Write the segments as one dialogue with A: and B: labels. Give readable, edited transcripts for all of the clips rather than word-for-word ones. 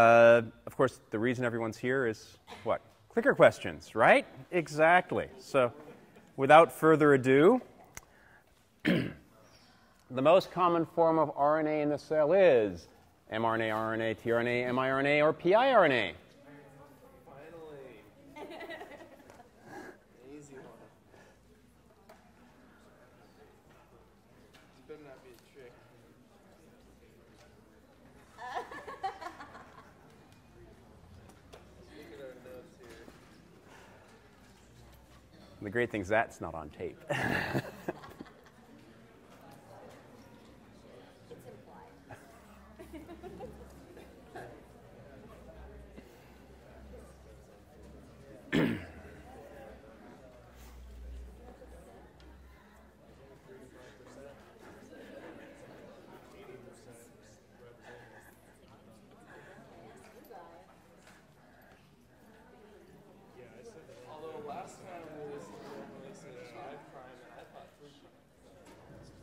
A: Of course, the reason everyone's here is what? Clicker questions, right? Exactly. So without further ado, the most common form of RNA in the cell is mRNA, RNA, tRNA, miRNA, or piRNA.
B: Finally. Easy one. This better not be a trick. Look at our notes here.
A: The great thing is that's not on tape.
B: Although last time we listened to it when they said 5 prime, and I thought 3 prime. That's right.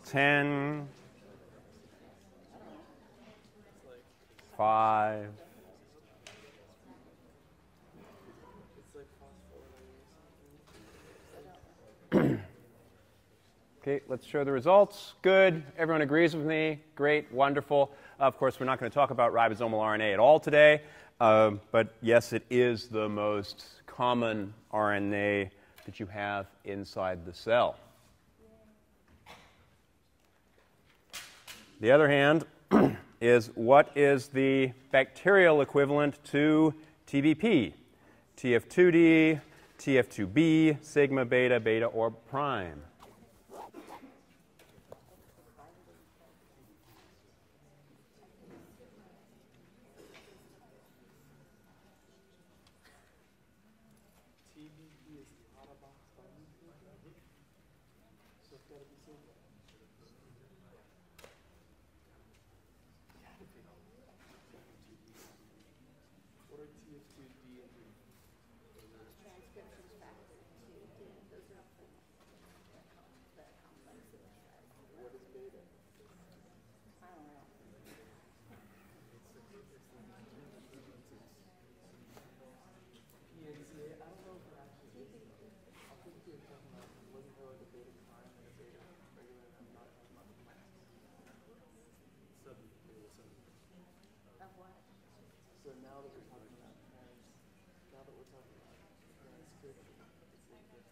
A: 10, 5.
B: It's like phosphorus.
A: Okay, let's show the results. Good. Everyone agrees with me. Great. Wonderful. Of course, we're not going to talk about ribosomal RNA at all today. But yes, it is the most common RNA that you have inside the cell. The other hand is what is the bacterial equivalent to TBP? TF2D, TF2B, sigma, beta, beta, or prime?
B: TBP is TATA box binding protein. So it's got to be sigma. What are TF2D and D?
C: Transcription factor 2. Those are the complexes.
B: What is beta?
C: I don't know.
B: PNCA, I don't know if it actually is. I think you're talking about, wasn't there like a beta prime and a beta regular, and I'm not talking about the class. Sub.
C: Of what?
B: So now that we're talking about transcription, it's like this.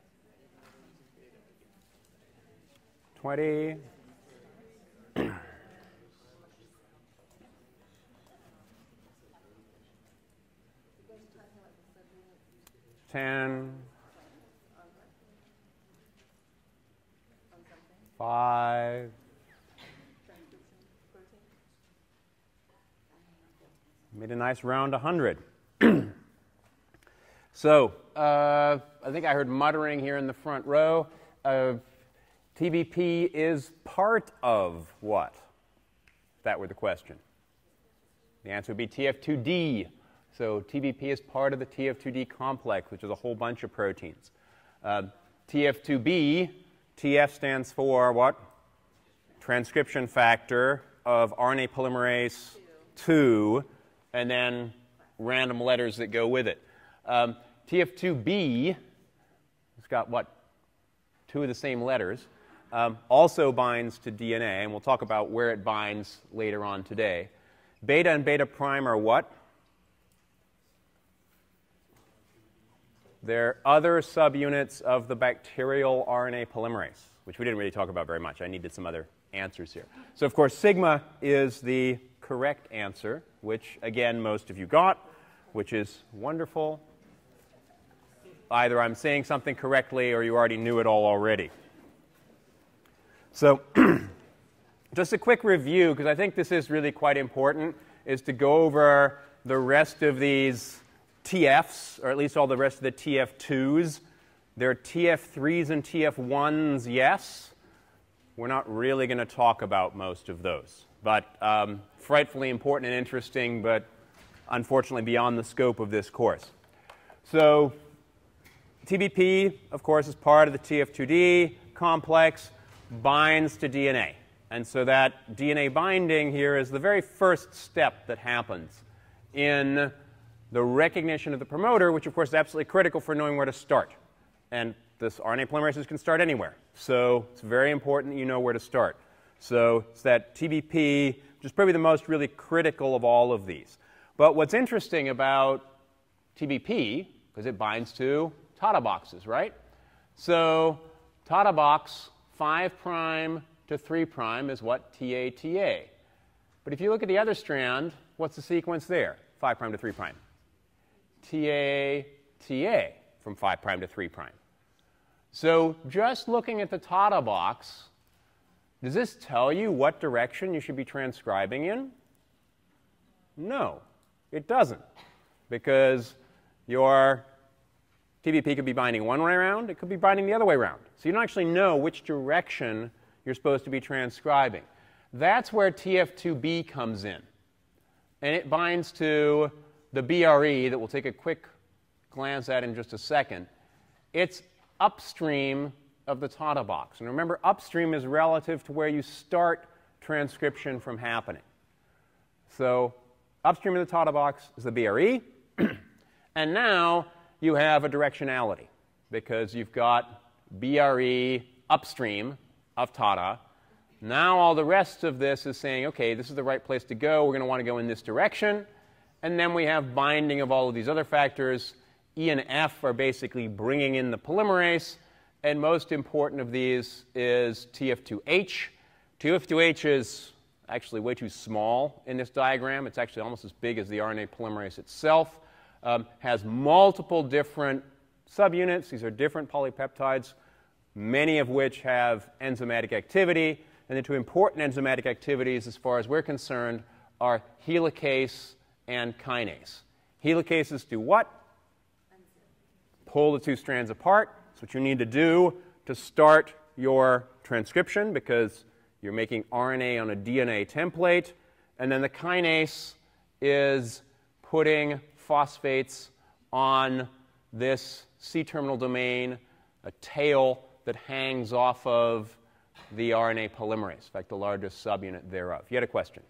B: Now we're using beta again.
A: 20. 10. 5. Made a nice round 100. So, I think I heard muttering here in the front row. TBP is part of what? If that were the question. The answer would be TF2D. So TBP is part of the TF2D complex, which is a whole bunch of proteins. TF2B, TF stands for what? Transcription factor of RNA polymerase 2, and then random letters that go with it. TF2B, it's got what? 2 of the same letters. Also binds to DNA, and we'll talk about where it binds later on today. Beta and beta prime are what? They're other subunits of the bacterial RNA polymerase, which we didn't really talk about very much. I needed some other answers here. So, of course, sigma is the correct answer, which, again, most of you got, which is wonderful. Either I'm saying something correctly or you already knew it all already. So just a quick review, because I think this is really quite important, is to go over the rest of these TFs, or at least all the rest of the TF2s. There are TF3s and TF1s, yes. we're not really going to talk about most of those. But frightfully important and interesting, but unfortunately beyond the scope of this course. So TBP, of course, is part of the TF2D complex, binds to DNA. And so that DNA binding here is the very first step that happens in the recognition of the promoter, which, of course, is absolutely critical for knowing where to start. And this RNA polymerases can start anywhere. So it's very important that you know where to start. So it's that TBP, which is probably the most really critical of all of these. But what's interesting about TBP, because it binds to TATA boxes, right? So TATA box 5' to 3' is what? TATA. But if you look at the other strand, what's the sequence there? 5' to 3'. TATA from 5' to 3'. So just looking at the TATA box, does this tell you what direction you should be transcribing in? No, it doesn't. Because your TBP could be binding one way around, it could be binding the other way around. So you don't actually know which direction you're supposed to be transcribing. That's where TF2B comes in. And it binds to the BRE that we'll take a quick glance at in just a second. It's upstream of the TATA box. And remember, upstream is relative to where you start transcription from happening. So upstream of the TATA box is the BRE. And now you have a directionality, because you've got BRE upstream of TATA. Now all the rest of this is saying, OK, this is the right place to go. We're going to want to go in this direction. And then we have binding of all of these other factors. E and F are basically bringing in the polymerase. And most important of these is TF2H. TF2H is actually way too small in this diagram. It's actually almost as big as the RNA polymerase itself. Has multiple different subunits. These are different polypeptides, many of which have enzymatic activity. And the two important enzymatic activities, as far as we're concerned, are helicase and kinase. Helicases do what? Pull the two strands apart. That's what you need to do to start your transcription, because you're making RNA on a DNA template. And then the kinase is putting phosphates on this C-terminal domain, a tail that hangs off of the RNA polymerase, in fact, the largest subunit thereof. You had a question?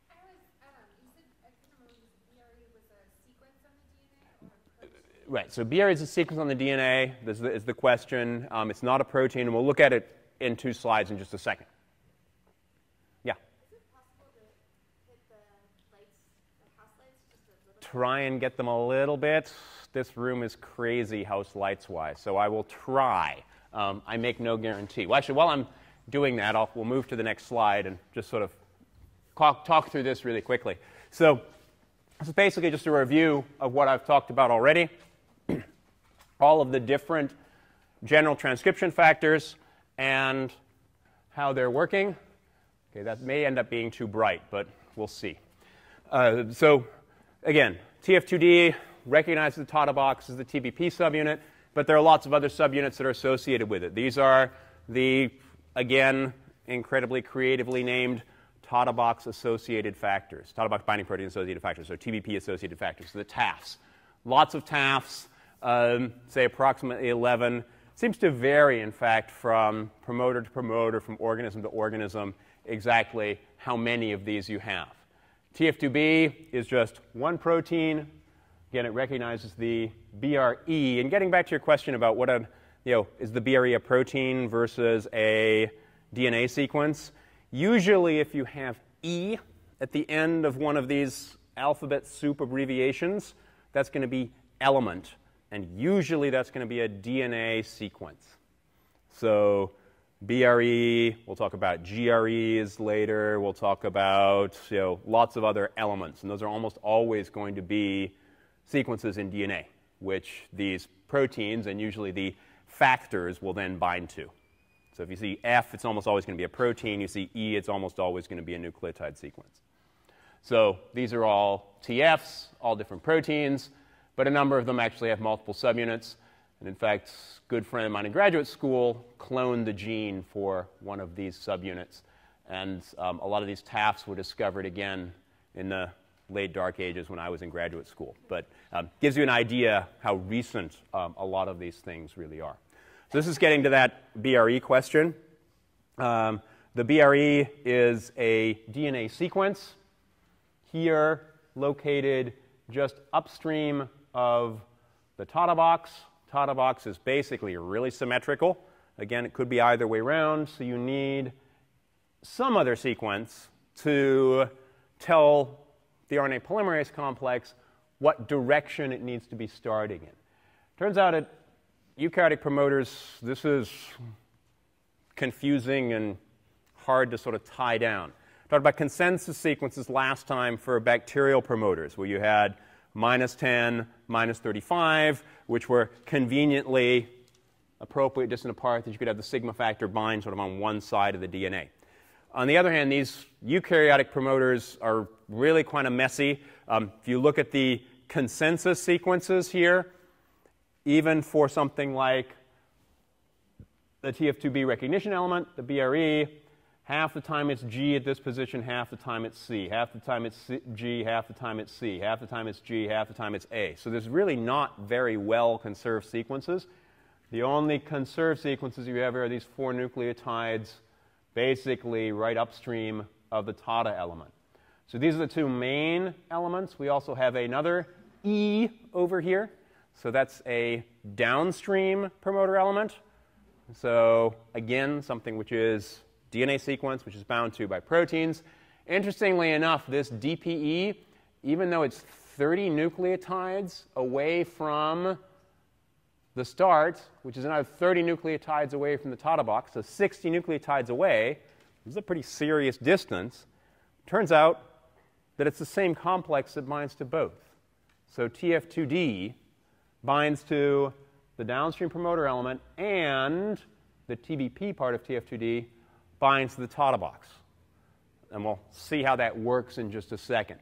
D: You said, I couldn't remember, BRE was a sequence on the DNA? Or a protein?
A: Right, so BRE is a sequence on the DNA. This is the question. It's not a protein, and we'll look at it in 2 slides in just a second. Yeah?
D: Is it possible to hit the lights, the house lights, just a little bit?
A: Try and get them a little bit. This room is crazy house lights-wise, so I will try. I make no guarantee. Well, actually, while I'm doing that, we'll move to the next slide and just sort of talk through this really quickly. So this is basically just a review of what I've talked about already. All of the different general transcription factors and how they're working. Okay, that may end up being too bright, but we'll see. So again, TF2D recognizes the TATA box as the TBP subunit, but there are lots of other subunits that are associated with it. These are the, again, incredibly creatively named TATA box associated factors, TATA box binding protein associated factors, so TBP associated factors, so the TAFs. Lots of TAFs, say approximately 11. Seems to vary, in fact, from promoter to promoter, from organism to organism, exactly how many of these you have. TF2B is just one protein. Again, it recognizes the BRE. And getting back to your question about what is the BRE a protein versus a DNA sequence? Usually, if you have E at the end of one of these alphabet soup abbreviations, that's going to be element. And usually, that's going to be a DNA sequence. So BRE, we'll talk about GREs later. We'll talk about lots of other elements. And those are almost always going to be sequences in DNA, which these proteins and usually the factors will then bind to. So if you see F, it's almost always going to be a protein. You see E, it's almost always going to be a nucleotide sequence. So these are all TFs, all different proteins, but a number of them actually have multiple subunits. And in fact, a good friend of mine in graduate school cloned the gene for one of these subunits. And a lot of these TAFs were discovered again in the late dark ages when I was in graduate school. But gives you an idea how recent a lot of these things really are. So this is getting to that BRE question. The BRE is a DNA sequence here located just upstream of the TATA box. TATA box is basically really symmetrical. Again, it could be either way around, so you need some other sequence to tell the RNA polymerase complex what direction it needs to be starting in. Turns out at eukaryotic promoters, this is confusing and hard to sort of tie down. Talked about consensus sequences last time for bacterial promoters, where you had -10, -35, which were conveniently appropriate distant apart, that you could have the sigma factor bind sort of on one side of the DNA. On the other hand, these eukaryotic promoters are really kind of messy. If you look at the consensus sequences here, even for something like the TF2B recognition element, the BRE, half the time it's G at this position, half the time it's C. Half the time it's G, half the time it's C. Half the time it's G, half the time it's A. So there's really not very well conserved sequences. The only conserved sequences you have here are these 4 nucleotides basically right upstream of the TATA element. So these are the 2 main elements. We also have another E over here. So that's a downstream promoter element. So again, something which is DNA sequence, which is bound to by proteins. Interestingly enough, this DPE, even though it's 30 nucleotides away from the start, which is another 30 nucleotides away from the TATA box, so 60 nucleotides away, this is a pretty serious distance. Turns out that it's the same complex that binds to both. So TF2D binds to the downstream promoter element, and the TBP part of TF2D binds to the TATA box. And we'll see how that works in just a second.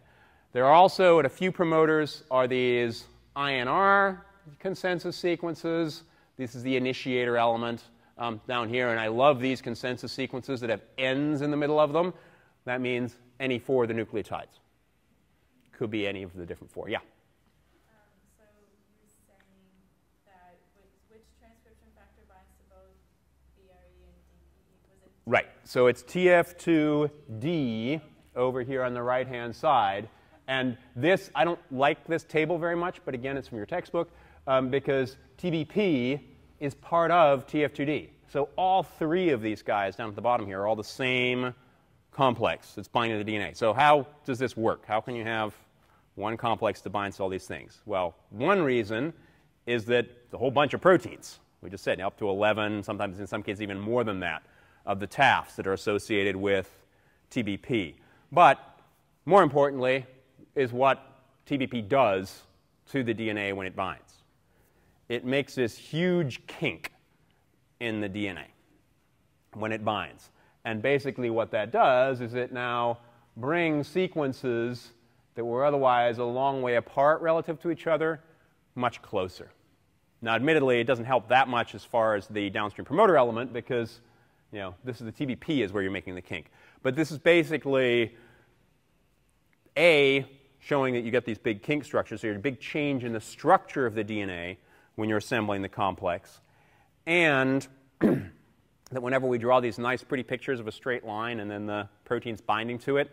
A: There are also, at a few promoters, are these INR consensus sequences. This is the initiator element down here, and I love these consensus sequences that have N's in the middle of them. That means any 4 of the nucleotides. Could be any of the different 4. Yeah?
D: So you're saying that which transcription factor binds to both BRE and DPE? Was it
A: Right. So it's TF2D over here on the right-hand side. And this, I don't like this table very much, but again, it's from your textbook, because TBP is part of TF2D. So all 3 of these guys down at the bottom here are all the same complex that's binding to the DNA. So how does this work? How can you have one complex that binds to all these things? Well, one reason is that a whole bunch of proteins, we just said, up to 11, sometimes in some cases even more than that, of the TAFs that are associated with TBP. But more importantly is what TBP does to the DNA when it binds. It makes this huge kink in the DNA when it binds. And basically what that does is it now brings sequences that were otherwise a long way apart relative to each other much closer. Now, admittedly, it doesn't help that much as far as the downstream promoter element because, you know, this is the TBP is where you're making the kink. But this is basically showing that you get these big kink structures, so you're a big change in the structure of the DNA when you're assembling the complex. And that whenever we draw these nice, pretty pictures of a straight line and then the proteins binding to it,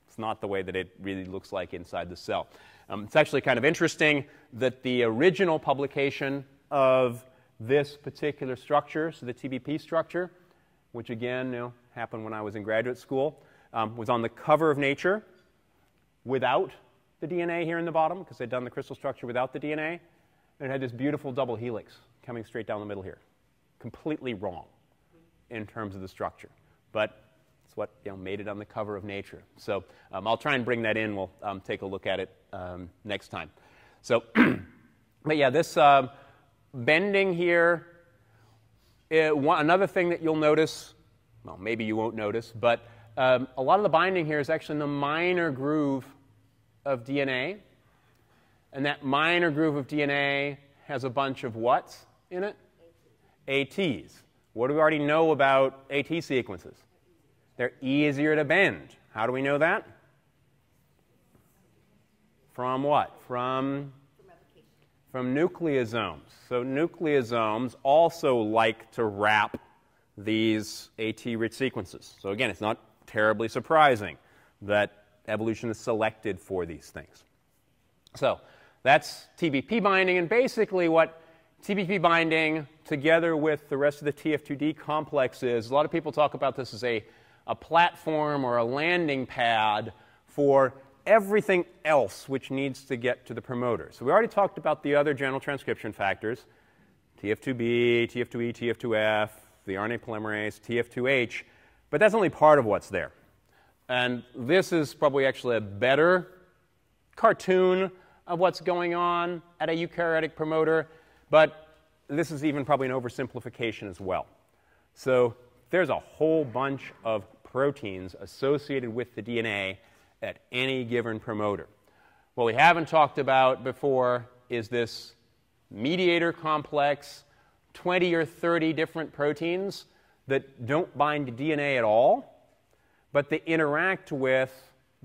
A: it's not the way that it really looks like inside the cell. It's actually kind of interesting that the original publication of this particular structure, so the TBP structure, which again happened when I was in graduate school, was on the cover of Nature without the DNA here in the bottom, because they'd done the crystal structure without the DNA. And it had this beautiful double helix coming straight down the middle here. Completely wrong in terms of the structure. But it's what made it on the cover of Nature. So I'll try and bring that in. We'll take a look at it next time. So, but yeah, this bending here, another thing that you'll notice, well, maybe you won't notice, but a lot of the binding here is actually in the minor groove of DNA. And that minor groove of DNA has a bunch of whats? in it? ATs. What do we already know about AT sequences? They're easier to bend. How do we know that? From what? From nucleosomes. So nucleosomes also like to wrap these AT-rich sequences. So again, it's not terribly surprising that evolution is selected for these things. So that's TBP binding, and basically what TBP binding together with the rest of the TF2D complex is, a lot of people talk about this as a platform or a landing pad for everything else which needs to get to the promoter. So we already talked about the other general transcription factors, TF2B, TF2E, TF2F, the RNA polymerase, TF2H, but that's only part of what's there. And this is probably actually a better cartoon of what's going on at a eukaryotic promoter, but this is even probably an oversimplification as well. So there's a whole bunch of proteins associated with the DNA at any given promoter. What we haven't talked about before is this mediator complex, 20 or 30 different proteins that don't bind to DNA at all, but they interact with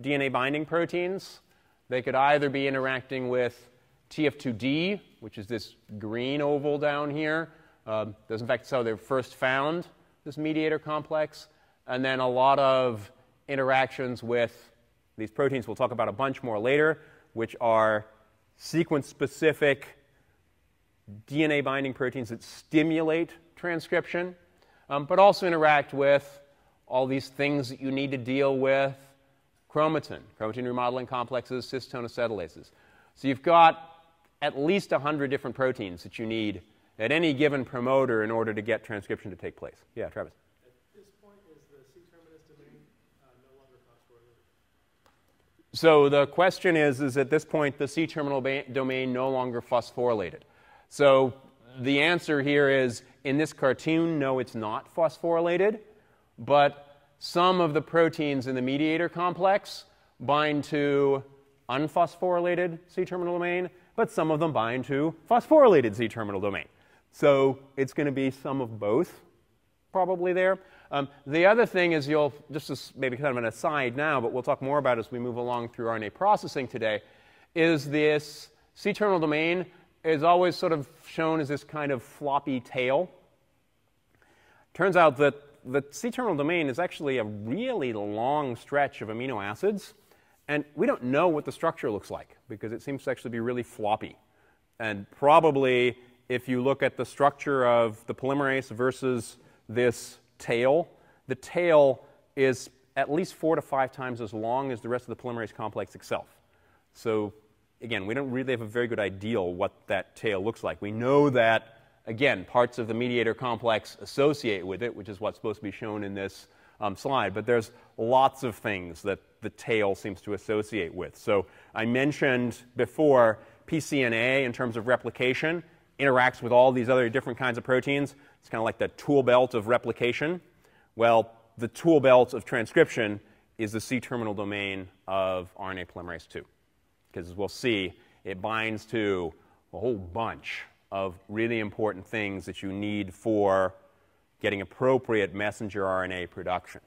A: DNA binding proteins. They could either be interacting with TF2D, which is this green oval down here. That's in fact how they're first found, this mediator complex. And then a lot of interactions with these proteins we'll talk about a bunch more later, which are sequence-specific DNA binding proteins that stimulate transcription, but also interact with all these things that you need to deal with: chromatin remodeling complexes, cystone acetylases. So you've got at least 100 different proteins that you need at any given promoter in order to get transcription to take place. Yeah, Travis?
B: At this point, is the C-terminus domain no longer phosphorylated?
A: So the question is at this point the C-terminal domain no longer phosphorylated? So the answer here is, in this cartoon, no, it's not phosphorylated, but some of the proteins in the mediator complex bind to unphosphorylated C-terminal domain, but some of them bind to phosphorylated C-terminal domain. So it's going to be some of both probably there. The other thing is, just as maybe kind of an aside now, but we'll talk more about it as we move along through RNA processing today, is this C-terminal domain is always sort of shown as this kind of floppy tail. Turns out that the C-terminal domain is actually a really long stretch of amino acids, and we don't know what the structure looks like because it seems to actually be really floppy. And probably if you look at the structure of the polymerase versus this tail, the tail is at least 4 to 5 times as long as the rest of the polymerase complex itself. So again, we don't really have a very good idea what that tail looks like. We know that, again, parts of the mediator complex associate with it, which is what's supposed to be shown in this slide. But there's lots of things that the tail seems to associate with. So I mentioned before pCNA, in terms of replication, interacts with all these other different kinds of proteins. It's kind of like the tool belt of replication. Well, the tool belt of transcription is the C-terminal domain of RNA polymerase II. Because as we'll see, it binds to a whole bunch of really important things that you need for getting appropriate messenger RNA production.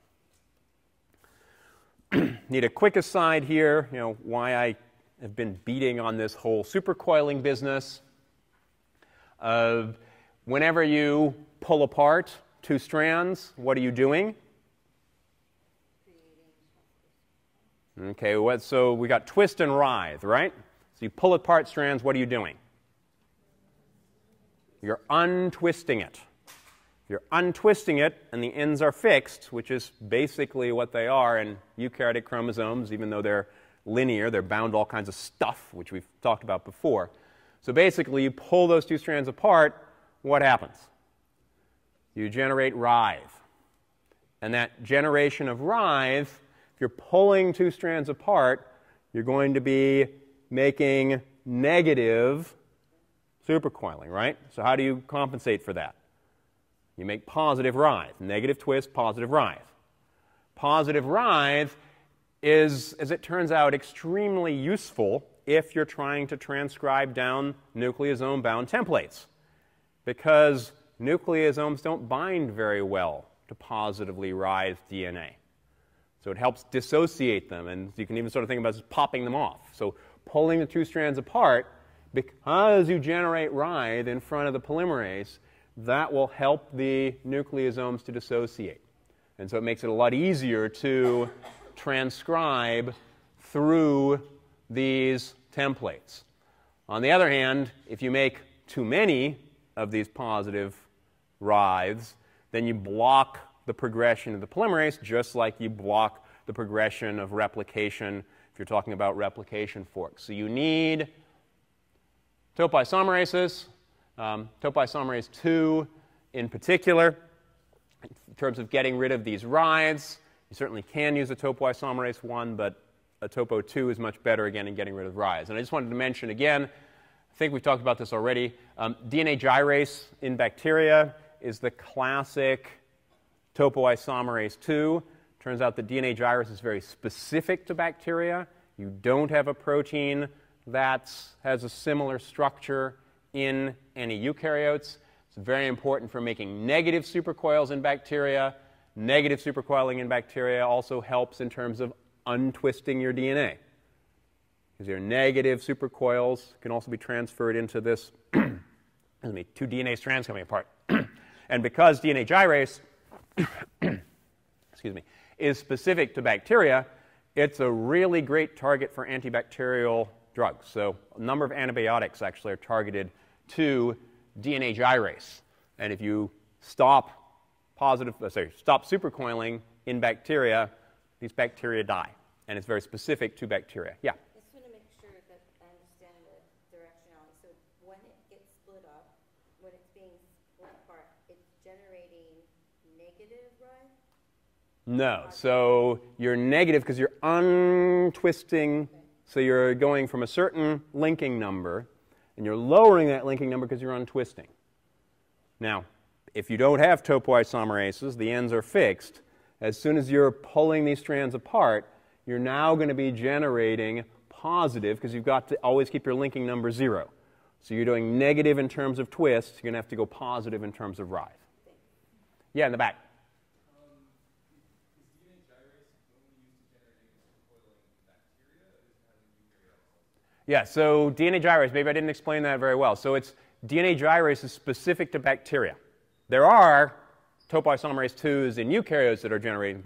A: Need a quick aside here, why I have been beating on this whole supercoiling business. Whenever you pull apart 2 strands, what are you doing? Okay, so we got twist and writhe, right? So you pull apart strands, what are you doing? You're untwisting it. If you're untwisting it and the ends are fixed, which is basically what they are in eukaryotic chromosomes, even though they're linear, they're bound to all kinds of stuff, which we've talked about before. So basically, you pull those 2 strands apart, what happens? You generate writhe. And that generation of writhe, if you're pulling 2 strands apart, you're going to be making negative supercoiling, right? So how do you compensate for that? You make positive writhe. Negative twist, positive writhe. Positive writhe is, as it turns out, extremely useful if you're trying to transcribe down nucleosome-bound templates. because nucleosomes don't bind very well to positively writhed DNA. So it helps dissociate them, and you can even sort of think about just popping them off. So pulling the two strands apart, because you generate writhe in front of the polymerase, that will help the nucleosomes to dissociate. And so it makes it a lot easier to transcribe through these templates. On the other hand, if you make too many of these positive writhes, then you block the progression of the polymerase, just like you block the progression of replication if you're talking about replication forks. So you need topoisomerases, topoisomerase 2 in particular, in terms of getting rid of these writhes. You certainly can use a topoisomerase 1, but a topo 2 is much better, again, in getting rid of writhes. And I just wanted to mention again, I think we've talked about this already, DNA gyrase in bacteria is the classic topoisomerase 2. Turns out the DNA gyrase is very specific to bacteria. You don't have a protein that has a similar structure in any eukaryotes. It's very important for making negative supercoils in bacteria. Negative supercoiling in bacteria also helps in terms of untwisting your DNA, because your negative supercoils can also be transferred into this two DNA strands coming apart. And because DNA gyrase is specific to bacteria, it's a really great target for antibacterial drugs. So a number of antibiotics actually are targeted to DNA gyrase. And if you stop supercoiling in bacteria, these bacteria die. And it's very specific to bacteria. Yeah?
C: I just want to make sure that I understand the directionality. So when it gets split up, when it's being split apart, it's generating negative, right?
A: No. So you're negative because you're untwisting. Okay. So you're going from a certain linking number, and you're lowering that linking number because you're untwisting. Now, if you don't have topoisomerases, the ends are fixed. As soon as you're pulling these strands apart, you're now going to be generating positive, because you've got to always keep your linking number 0. So you're doing negative in terms of twist. You're going to have to go positive in terms of writhe. Yeah, in the back.
B: Is DNA gyrase only used to generate supercoiling in bacteria, or does it have in eukaryotes?
A: Yeah, so DNA gyrase, maybe I didn't explain that very well. So it's DNA gyrase is specific to bacteria. There are topoisomerase 2s in eukaryotes that are generating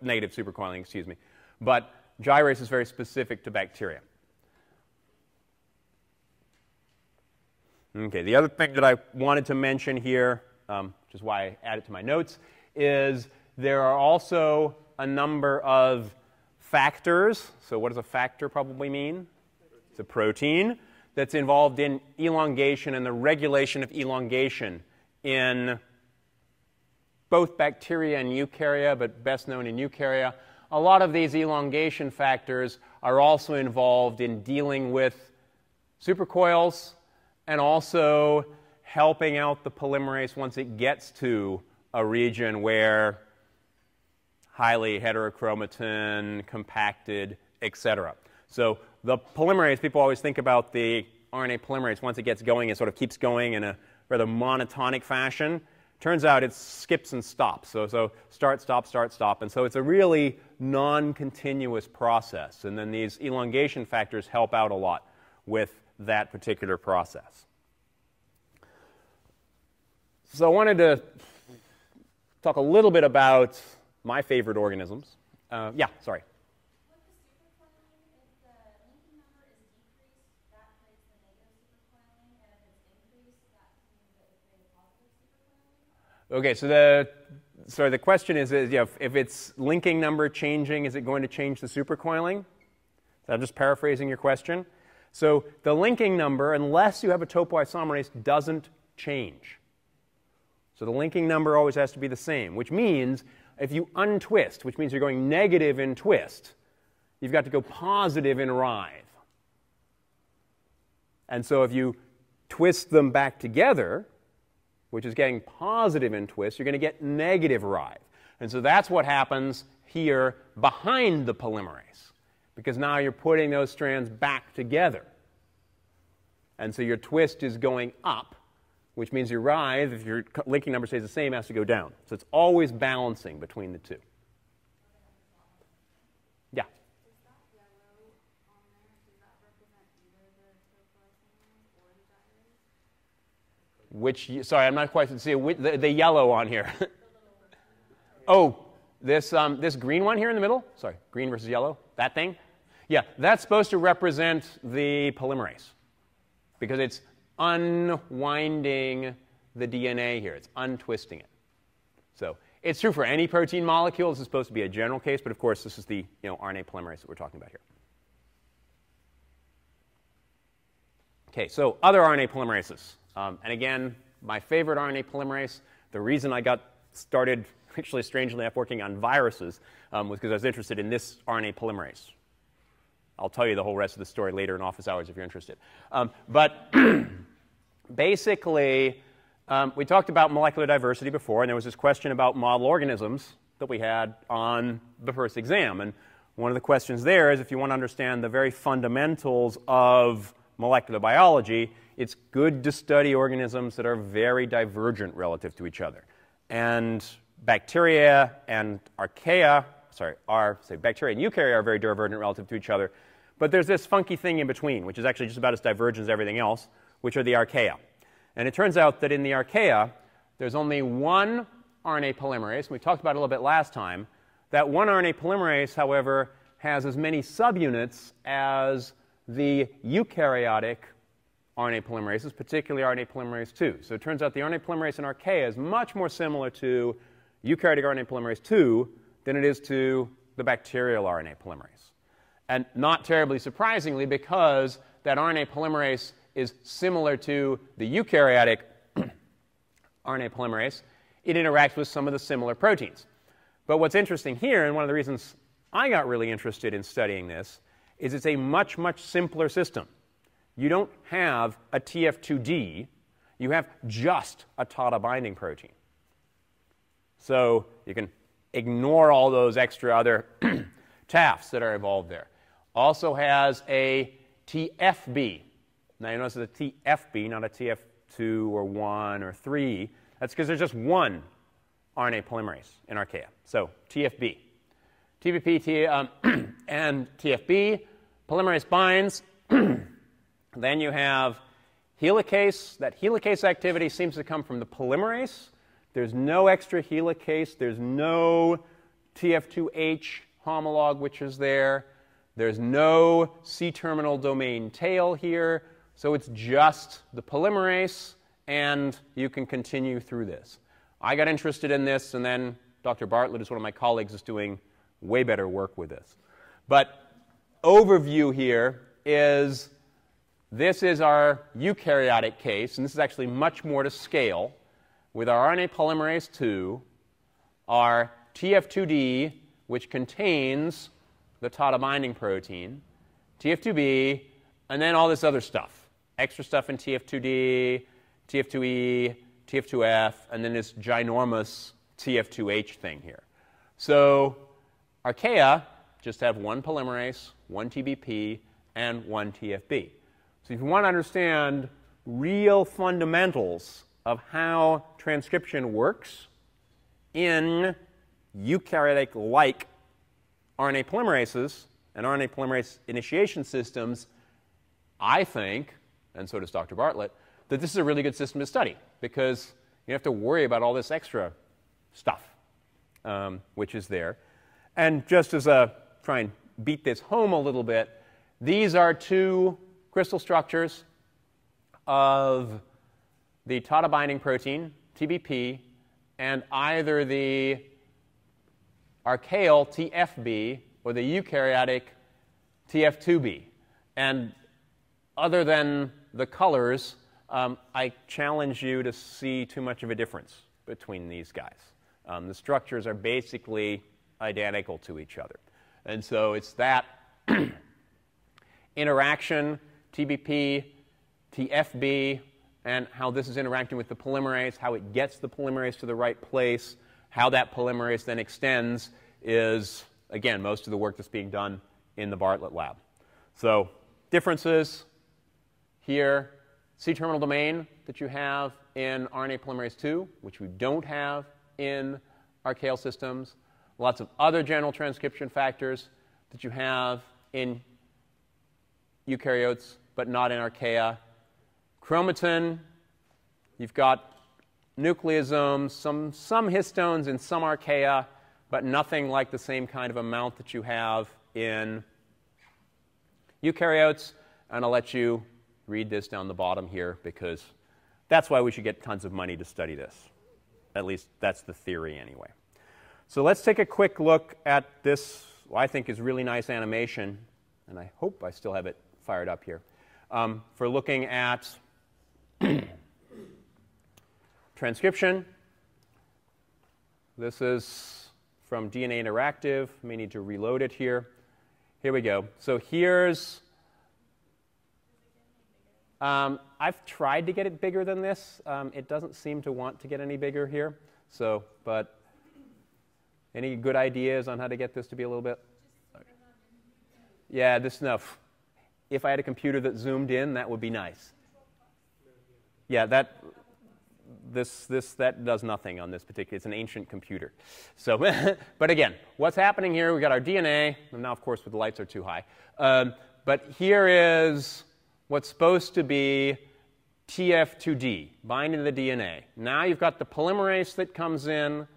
A: negative supercoiling, but gyrase is very specific to bacteria. Okay, the other thing that I wanted to mention here, which is why I added to my notes, is there are also a number of factors. So what does a factor probably mean? It's a protein that's involved in elongation and the regulation of elongation in both bacteria and eukarya, but best known in eukarya. A lot of these elongation factors are also involved in dealing with supercoils and also helping out the polymerase once it gets to a region where highly heterochromatin, compacted, etc. So the polymerase, people always think about the RNA polymerase, once it gets going, it sort of keeps going in a rather monotonic fashion. Turns out it skips and stops. So start, stop, start, stop. And so it's a really non-continuous process. And then these elongation factors help out a lot with that particular process. So I wanted to talk a little bit about my favorite organisms. Yeah, sorry.
D: With the supercoiling, if the linking number is decreased, that creates the negative supercoiling, and if it's increased, that means that it's creating positive supercoiling?
A: Okay, so the question is if its linking number changing, is it going to change the supercoiling? So I'm just paraphrasing your question. So the linking number, unless you have a topoisomerase, doesn't change. So the linking number always has to be the same, which means if you untwist, which means you're going negative in twist, you've got to go positive in writhe. And so if you twist them back together, which is getting positive in twist, you're going to get negative writhe. And so that's what happens here behind the polymerase, because now you're putting those strands back together. And so your twist is going up, which means your rise, if your linking number stays the same, has to go down. So it's always balancing between the two. Yeah?
D: Is that yellow on there, does that represent either the topoisomerase or the dirase?
A: Sorry, I'm not quite see the yellow on here. Oh, this green one here in the middle? Sorry, green versus yellow, that thing? Yeah, that's supposed to represent the polymerase because it's unwinding the DNA here. It's untwisting it. So it's true for any protein molecule. This is supposed to be a general case, but of course this is the RNA polymerase that we're talking about here. Okay, so other RNA polymerases. And again, my favorite RNA polymerase, the reason I got started, actually strangely enough, working on viruses was because I was interested in this RNA polymerase. I'll tell you the whole rest of the story later in office hours if you're interested. But basically, we talked about molecular diversity before, and there was this question about model organisms that we had on the first exam. And one of the questions there is if you want to understand the very fundamentals of molecular biology, it's good to study organisms that are very divergent relative to each other. And bacteria and Archaea, bacteria and eukarya are very divergent relative to each other. But there's this funky thing in between, which is actually just about as divergent as everything else, which are the Archaea. And it turns out that in the Archaea, there's only one RNA polymerase, and we talked about it a little bit last time. That one RNA polymerase, however, has as many subunits as the eukaryotic RNA polymerases, particularly RNA polymerase II. So it turns out the RNA polymerase in Archaea is much more similar to eukaryotic RNA polymerase II than it is to the bacterial RNA polymerase. And not terribly surprisingly, because that RNA polymerase is similar to the eukaryotic RNA polymerase, it interacts with some of the similar proteins. But what's interesting here, and one of the reasons I got really interested in studying this, is it's a much, much simpler system. You don't have a TF2D. You have just a TATA binding protein. So you can ignore all those extra other TAFs that are involved there. Also has a TFB. Now you notice it's a TFB, not a TF2 or 1 or 3. That's because there's just one RNA polymerase in Archaea. So TFB. TBP and TFB, polymerase binds. Then you have helicase. That helicase activity seems to come from the polymerase. There's no extra helicase. There's no TF2H homolog, which is there. There's no C-terminal domain tail here. So it's just the polymerase, and you can continue through this. I got interested in this, and then Dr. Bartlett, who's one of my colleagues, is doing way better work with this. But overview here is this is our eukaryotic case, and this is actually much more to scale. With our RNA polymerase II, our TF2D, which contains the TATA binding protein, TF2B, and then all this other stuff. Extra stuff in TF2D, TF2E, TF2F, and then this ginormous TF2H thing here. So Archaea just have one polymerase, one TBP, and one TFB. So if you want to understand real fundamentals of how transcription works in eukaryotic-like RNA polymerases and RNA polymerase initiation systems, I think, and so does Dr. Bartlett, that this is a really good system to study because you don't have to worry about all this extra stuff, which is there. And just as a try and beat this home a little bit, these are two crystal structures of the TATA binding protein, TBP, and either the archaeal TFB or the eukaryotic TF2B. And other than the colors, I challenge you to see too much of a difference between these guys. The structures are basically identical to each other. And so it's that interaction, TBP, TFB, and how this is interacting with the polymerase, how it gets the polymerase to the right place, how that polymerase then extends is, again, most of the work that's being done in the Bartlett lab. So differences here, C-terminal domain that you have in RNA polymerase II, which we don't have in archaeal systems. Lots of other general transcription factors that you have in eukaryotes, but not in Archaea. Chromatin, you've got nucleosomes, some histones in some Archaea, but nothing like the same kind of amount that you have in eukaryotes. And I'll let you read this down the bottom here, because that's why we should get tons of money to study this. At least that's the theory anyway. So let's take a quick look at this, what I think is really nice animation, and I hope I still have it fired up here, for looking at transcription. This is from DNA Interactive. May need to reload it here. Here we go. So here's, I've tried to get it bigger than this. It doesn't seem to want to get any bigger here. So, but any good ideas on how to get this to be a little bit? Yeah, this enough. If I had a computer that zoomed in, that would be nice. Yeah, that does nothing on this particular. It's an ancient computer. So, but again, what's happening here? We got our DNA, and now of course the lights are too high. But here is what's supposed to be TF2D, binding to the DNA. Now you've got the polymerase that comes in.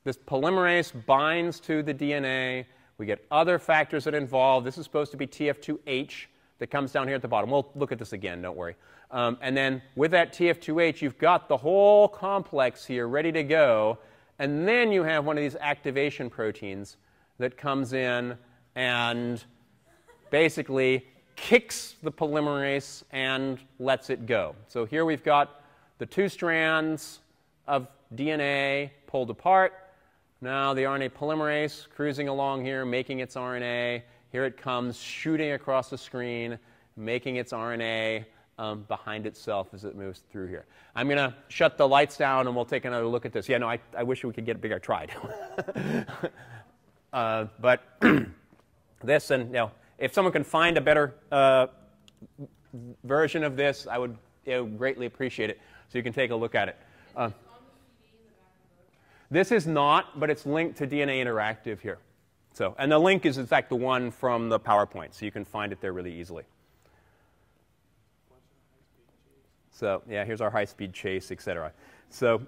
A: This polymerase binds to the DNA. We get other factors that involve. This is supposed to be TF2H that comes down here at the bottom. We'll look at this again, don't worry. And then with that TF2H, you've got the whole complex here ready to go. And then you have one of these activation proteins that comes in and basically kicks the polymerase and lets it go. So here we've got the two strands of DNA pulled apart. Now the RNA polymerase cruising along here, making its RNA. Here it comes shooting across the screen, making its RNA behind itself as it moves through here. I'm going to shut the lights down and we'll take another look at this. Yeah, no, I wish we could get it bigger. I tried. But this, and you know, if someone can find a better version of this, I would greatly appreciate it. So you can take a look at it. This is not, but it's linked to DNA Interactive here. So, and the link is in fact the one from the PowerPoint, so you can find it there really easily. So yeah, here's our high-speed chase, etc. So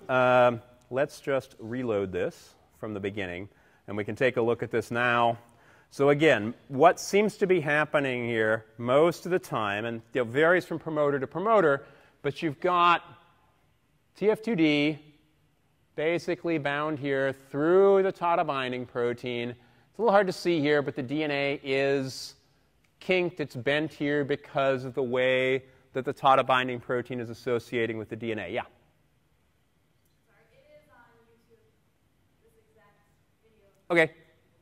A: let's just reload this from the beginning, and we can take a look at this now. So again, what seems to be happening here most of the time, and it varies from promoter to promoter, but you've got TF2D basically bound here through the TATA binding protein. It's a little hard to see here, but the DNA is kinked. It's bent here because of the way that the TATA binding protein is associating with the DNA. Yeah?
D: Sorry, it is on YouTube, this exact video.
A: OK,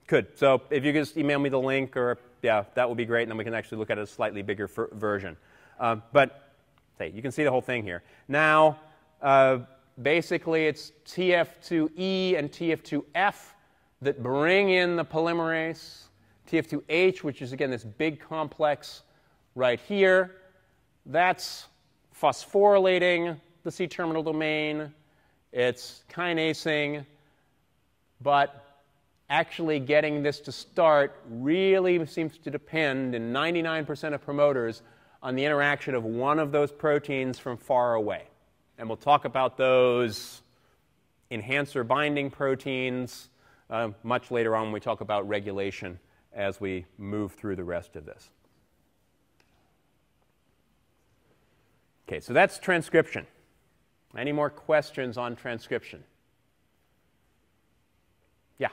A: good. So if you could just email me the link, or yeah, that would be great, and then we can actually look at a slightly bigger version. But hey, you can see the whole thing here. Now, basically, it's TF2E and TF2F that bring in the polymerase. TF2H, which is, again, this big complex right here, that's phosphorylating the C-terminal domain. It's kinasing. But actually getting this to start really seems to depend, in 99% of promoters, on the interaction of one of those proteins from far away. And we'll talk about those enhancer binding proteins much later on when we talk about regulation as we move through the rest of this. OK, so that's transcription. Any more questions on transcription? Yeah?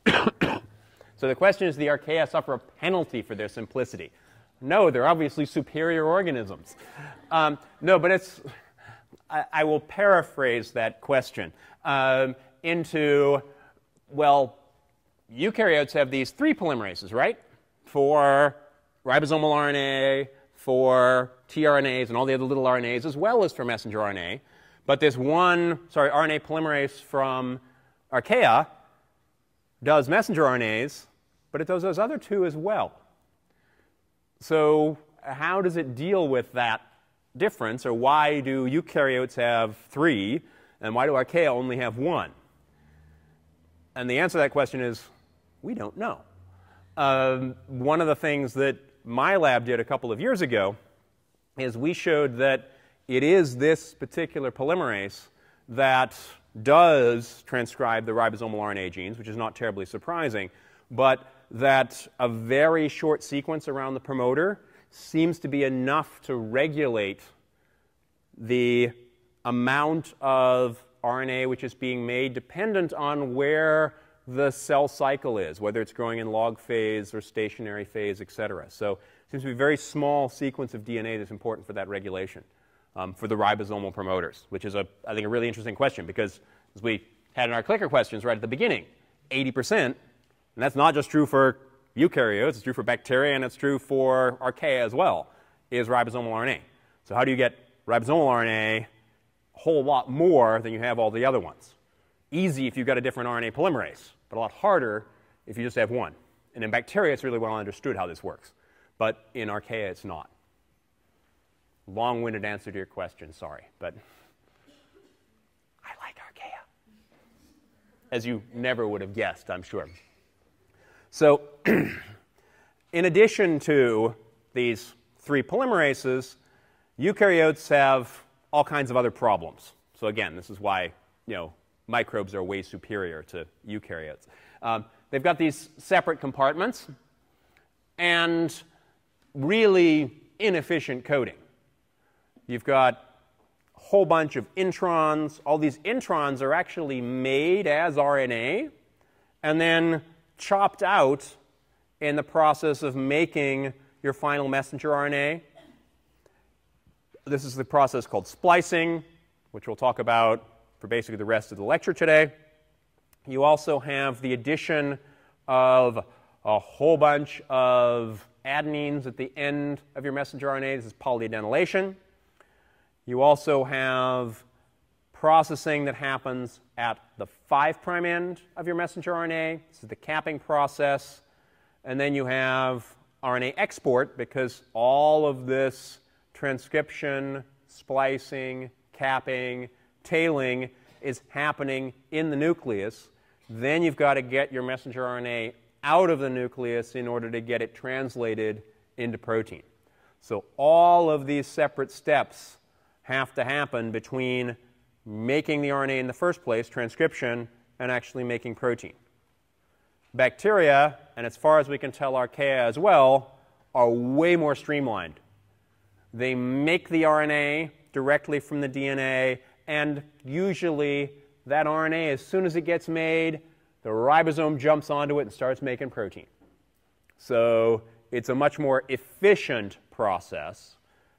D: Do the Archaea suffer a penalty for their simplicity?
A: So the question is, the Archaea suffer a penalty for their simplicity? No, they're obviously superior organisms. No, but it's, I will paraphrase that question into, well, eukaryotes have these three polymerases, right? For ribosomal RNA, for tRNAs, and all the other little RNAs, as well as for messenger RNA. But this one, RNA polymerase from Archaea does messenger RNAs but it does those other two as well. So how does it deal with that difference, or why do eukaryotes have 3, and why do Archaea only have 1? And the answer to that question is, we don't know. One of the things that my lab did a couple of years ago is we showed that it is this particular polymerase that does transcribe the ribosomal RNA genes, which is not terribly surprising, but that a very short sequence around the promoter seems to be enough to regulate the amount of RNA which is being made dependent on where the cell cycle is, whether it's growing in log phase or stationary phase, et cetera. So it seems to be a very small sequence of DNA that's important for that regulation for the ribosomal promoters, which is, I think, a really interesting question because, as we had in our clicker questions right at the beginning, 80%, and that's not just true for eukaryotes, it's true for bacteria, and it's true for Archaea as well, is ribosomal RNA. So how do you get ribosomal RNA a whole lot more than you have all the other ones? Easy if you've got a different RNA polymerase, but a lot harder if you just have one. And in bacteria, it's really well understood how this works. But in Archaea, it's not. Long-winded answer to your question, sorry. But I like Archaea, as you never would have guessed, I'm sure. So in addition to these 3 polymerases, eukaryotes have all kinds of other problems. So again, this is why, microbes are way superior to eukaryotes. They've got these separate compartments and really inefficient coding. You've got a whole bunch of introns. All these introns are actually made as RNA and then chopped out in the process of making your final messenger RNA. This is the process called splicing, which we'll talk about for basically the rest of the lecture today. You also have the addition of a whole bunch of adenines at the end of your messenger RNA. This is polyadenylation. You also have processing that happens at the 5' end of your messenger RNA. This is the capping process. And then you have RNA export, because all of this transcription, splicing, capping, tailing is happening in the nucleus. Then you've got to get your messenger RNA out of the nucleus in order to get it translated into protein. So all of these separate steps have to happen between making the RNA in the first place, transcription, and actually making protein. Bacteria, and as far as we can tell Archaea as well, are way more streamlined. They make the RNA directly from the DNA, and usually that RNA, as soon as it gets made, the ribosome jumps onto it and starts making protein. So it's a much more efficient process.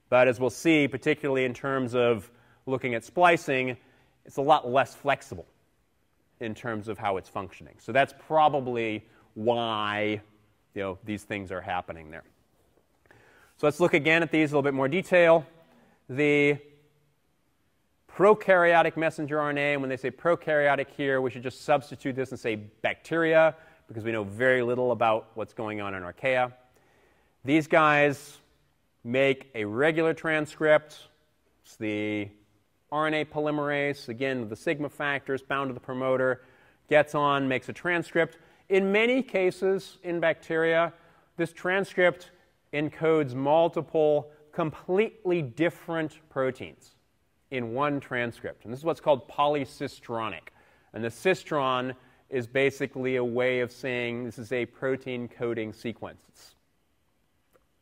A: But as we'll see, particularly in terms of looking at splicing, it's a lot less flexible in terms of how it's functioning. So that's probably why these things are happening there. So let's look again at these in a little bit more detail. The prokaryotic messenger RNA, and when they say prokaryotic here, we should just substitute this and say bacteria, because we know very little about what's going on in Archaea. These guys make a regular transcript. It's the RNA polymerase, again, the sigma factors bound to the promoter, gets on, makes a transcript. In many cases in bacteria, this transcript encodes multiple completely different proteins in one transcript. And this is what's called polycistronic. And the cistron is basically a way of saying this is a protein coding sequence. It's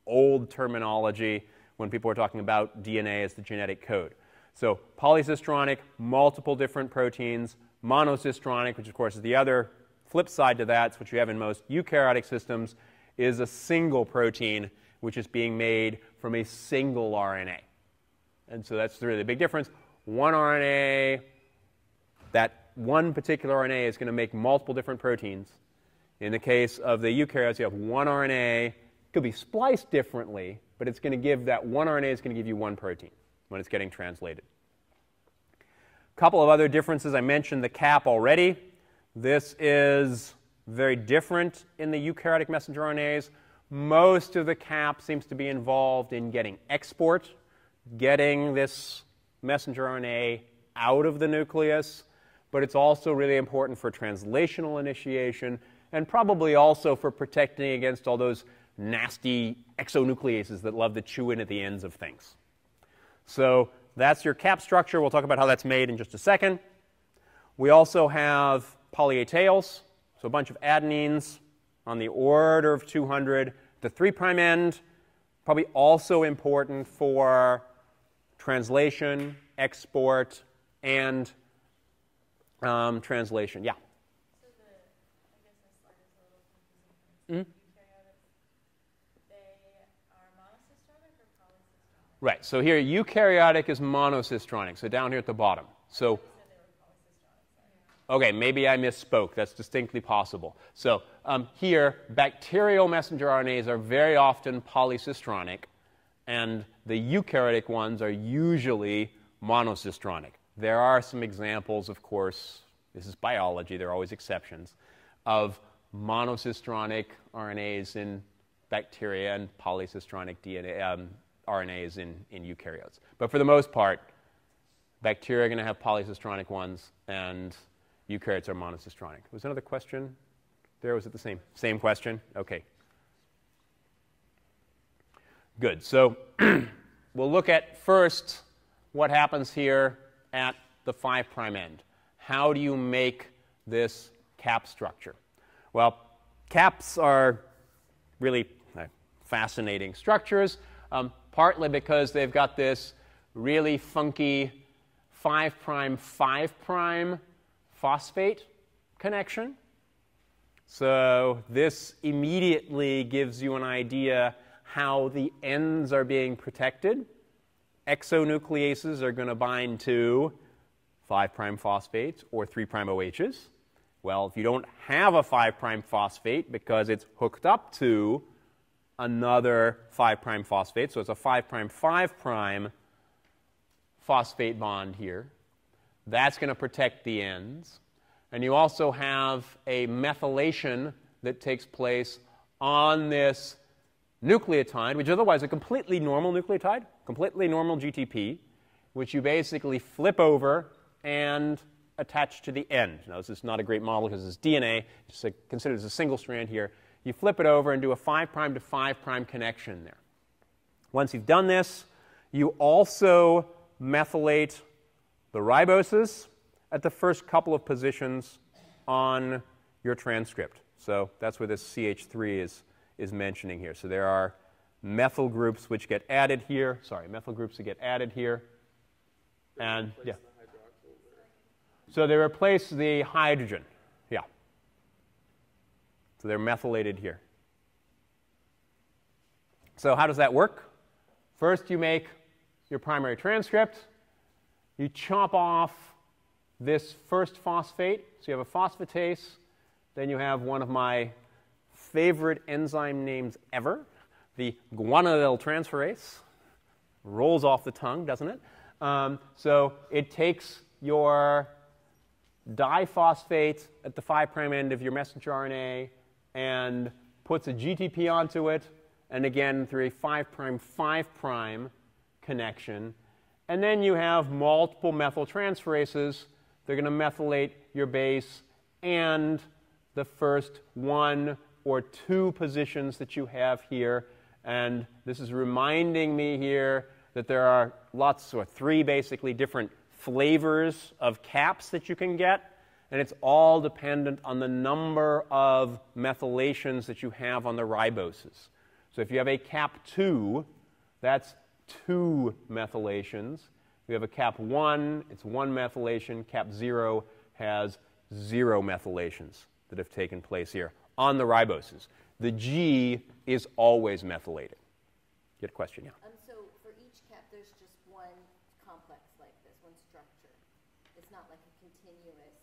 A: old terminology when people are talking about DNA as the genetic code. So polycistronic, multiple different proteins. Monocistronic, which of course is the other flip side to that, it's what you have in most eukaryotic systems, is a single protein which is being made from a single RNA. And so that's really the big difference. One RNA, that one particular RNA is going to make multiple different proteins. In the case of the eukaryotes, you have one RNA. It could be spliced differently, but it's going to give that one RNA is going to give you one protein when it's getting translated. A couple of other differences. I mentioned the cap already. This is very different in the eukaryotic messenger RNAs. Most of the cap seems to be involved in getting export, getting this messenger RNA out of the nucleus, but it's also really important for translational initiation and probably also for protecting against all those nasty exonucleases that love to chew in at the ends of things. So that's your cap structure. We'll talk about how that's made in just a second. We also have poly-A-tails, so a bunch of adenines on the order of 200. The 3' end, probably also important for translation, export, and translation. Yeah?
D: So I guess this slide is a little confusing. Eukaryotic, they are monocistronic or polycistronic?
A: Right. So here, eukaryotic is monocistronic. So down here at the bottom. So,
D: You said they were polycistronic, sorry.
A: okay, maybe I misspoke. That's distinctly possible. So here, bacterial messenger RNAs are very often polycistronic, and the eukaryotic ones are usually monocistronic. There are some examples, of course, this is biology, there are always exceptions, of monocistronic RNAs in bacteria and polycistronic RNAs in eukaryotes. But for the most part, bacteria are going to have polycistronic ones, and eukaryotes are monocistronic. Was there another question there? Was it the same question? Okay. Good. So we'll look at first what happens here at the 5' end. How do you make this cap structure? Well, caps are really fascinating structures, partly because they've got this really funky 5' phosphate connection. So this immediately gives you an idea how the ends are being protected. Exonucleases are going to bind to 5' phosphates or 3' OHs. Well, if you don't have a 5' phosphate because it's hooked up to another 5' phosphate, so it's a 5' phosphate bond here, that's going to protect the ends. And you also have a methylation that takes place on this nucleotide, which is otherwise a completely normal nucleotide, completely normal GTP, which you basically flip over and attach to the end. Now, this is not a great model because it's DNA. It's considered as a single strand here. You flip it over and do a 5' to 5' connection there. Once you've done this, you also methylate the riboses at the first couple of positions on your transcript. So that's where this CH3 is mentioning here. So there are methyl groups which get added here. Sorry, methyl groups that get added here. And yeah. So they replace the hydrogen. Yeah. So they're methylated here. So how does that work? First, you make your primary transcript. You chop off this first phosphate. So you have a phosphatase. Then you have one of my favorite enzyme names ever, the guanylyl transferase. Rolls off the tongue, doesn't it? So it takes your diphosphate at the 5' end of your messenger RNA and puts a GTP onto it, and again through a 5' connection. And then you have multiple methyltransferases. They're going to methylate your base and the first 1 or 2 positions that you have here. And this is reminding me here that there are lots, or 3 basically, different flavors of caps that you can get. And it's all dependent on the number of methylations that you have on the riboses. So if you have a cap 2, that's 2 methylations. If you have a cap 1, it's 1 methylation. Cap 0 has 0 methylations that have taken place here on the riboses. The G is always methylated. You had a question, yeah?
C: So for each cap, there's just one complex like this, one structure. It's not like a continuous